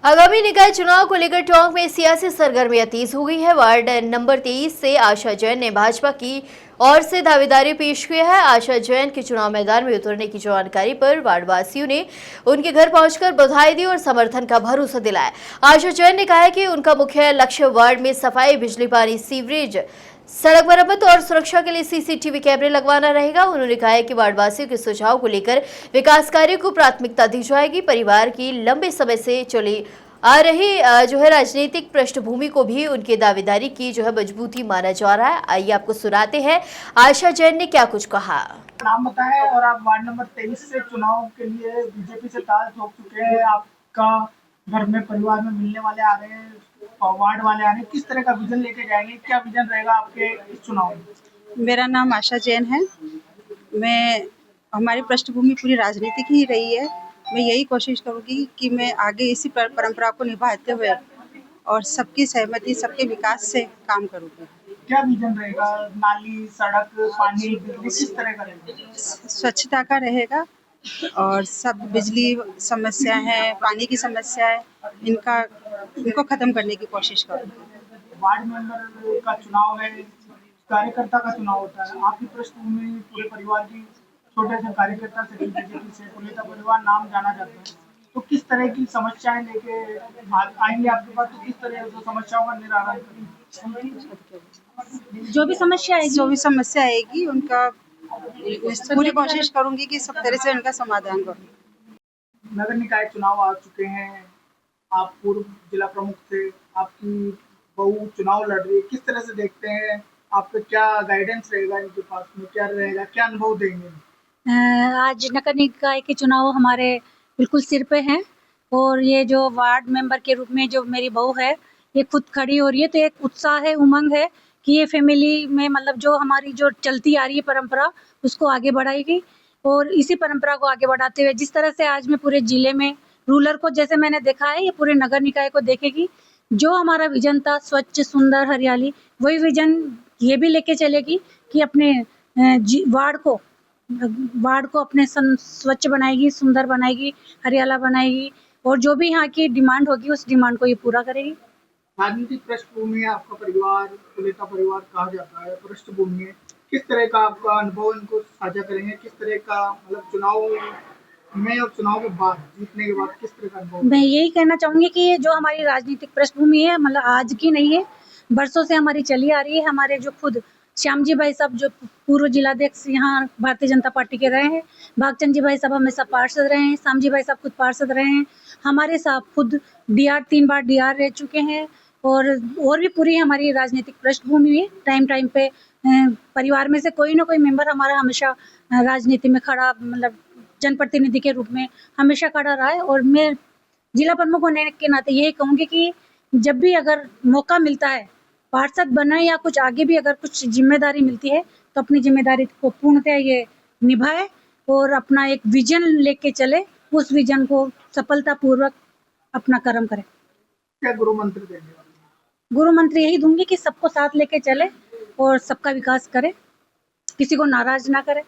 आगामी निकाय चुनाव को लेकर टोंक में सियासी सरगर्मियां तेज हो गई है। वार्ड नंबर 23 से आशा जैन ने भाजपा की ओर से दावेदारी पेश की है। आशा जैन के चुनाव मैदान में उतरने की जानकारी पर वार्डवासियों ने उनके घर पहुंचकर बधाई दी और समर्थन का भरोसा दिलाया। आशा जैन ने कहा है कि उनका मुख्य लक्ष्य वार्ड में सफाई, बिजली, पानी, सीवरेज, सड़क मरम्मत और सुरक्षा के लिए सीसीटीवी कैमरे लगवाना रहेगा। उन्होंने कहा है कि वार्डवासियों के सुझाव को लेकर विकास कार्यों को प्राथमिकता दी जाएगी। परिवार की लंबे समय से चली आ रही जो है राजनीतिक पृष्ठभूमि को भी उनकी दावेदारी की जो है मजबूती माना जा रहा है। आइए आपको सुनाते हैं आशा जैन ने क्या कुछ कहा। नाम बताएं और आप वार्ड नंबर 23 से चुनाव के लिए बीजेपी से ताल ठोक चुके हैं। आपका घर में परिवार में मिलने वाले आ रहे हैं, वार्ड वाले आ रहे हैं, किस तरह का विजन लेके जाएंगे, क्या विजन रहेगा आपके इस चुनाव में? मेरा नाम आशा जैन है। हमारी पृष्ठभूमि पूरी राजनीतिक ही रही है। मैं यही कोशिश करूंगी कि मैं आगे इसी परंपरा को निभाते हुए और सबकी सहमति, सबके विकास से काम करूंगी। क्या विजन रहेगा? नाली, सड़क, पानी, बिजली किस तरह का रहेगा? स्वच्छता का रहेगा और सब बिजली समस्या है, पानी की समस्या है, इनको खत्म करने की कोशिश करूंगी। वार्ड मेंबर का चुनाव है, कार्यकर्ता का चुनाव होता है। आपकी पृष्ठभूमि पूरे परिवार की, छोटे से कार्यकर्ता से बीजेपी से पुलिस परिवार नाम जाना जाता है, तो किस तरह की समस्याएं लेके आएंगे आपके पास? तो किस तरह की समस्याओं का निराकरण करेंगे? जो भी समस्या आएगी उनका पूरी कोशिश करूंगी कि सब तरह से उनका समाधान करूं। नगर निकाय चुनाव आ चुके हैं, आप पूर्व जिला प्रमुख थे, आपकी बहू चुनाव लड़ रही है, किस तरह से देखते हैं? आपका क्या गाइडेंस रहेगा इनके पास में, क्या रहेगा, क्या अनुभव देंगे? आज नगर निकाय के चुनाव हमारे बिल्कुल सिर पे हैं और ये जो वार्ड मेंबर के रूप में जो मेरी बहू है ये खुद खड़ी हो रही है, तो एक उत्साह है, उमंग है कि ये फैमिली में मतलब जो हमारी जो चलती आ रही है परंपरा उसको आगे बढ़ाएगी और इसी परंपरा को आगे बढ़ाते हुए जिस तरह से आज मैं पूरे जिले में रूरल को जैसे मैंने देखा है, ये पूरे नगर निकाय को देखेगी। जो हमारा विजन था स्वच्छ, सुंदर, हरियाली, वही विजन ये भी लेके चलेगी कि अपने वार्ड को अपने स्वच्छ बनाएगी, सुंदर बनाएगी, हरियाला बनाएगी और जो भी यहाँ की डिमांड होगी उस डिमांड को ये पूरा करेगी। राजनीतिक पृष्ठभूमि है, आपका परिवार नेता परिवार कहा जाता है, पृष्ठभूमि है, किस तरह का आपका अनुभव इनको साझा करेंगे? किस तरह का मतलब चुनाव में और चुनाव के बाद, जीतने के बाद किस तरह का अनुभव? मैं यही कहना चाहूंगी कि जो हमारी राजनीतिक पृष्ठभूमि है मतलब आज की नहीं है, बरसों से हमारी चली आ रही है। हमारे जो खुद श्याम जी भाई साहब जो पूर्व जिलाध्यक्ष यहाँ भारतीय जनता पार्टी के रहे हैं, भागचंद जी भाई साहब हमेशा पार्षद रहे हैं, श्याम जी भाई साहब खुद पार्षद रहे हैं, हमारे साहब खुद डीआर 3 बार डीआर रह चुके हैं और भी पूरी हमारी राजनीतिक पृष्ठभूमि है। टाइम पे परिवार में से कोई ना कोई मेंबर हमारा हमेशा राजनीति में खड़ा, मतलब जनप्रतिनिधि के रूप में हमेशा खड़ा रहा है। और मैं जिला प्रमुख होने के नाते यही कहूँगी कि जब भी अगर मौका मिलता है पार्षद बने या कुछ आगे भी अगर कुछ जिम्मेदारी मिलती है तो अपनी जिम्मेदारी को पूर्णतः ये निभाए और अपना एक विजन लेके चले, उस विजन को सफलतापूर्वक अपना कर्म करे। क्या गुरु मंत्र देंगे? गुरु मंत्र यही दूंगी कि सबको साथ लेके चले और सबका विकास करे, किसी को नाराज ना करे।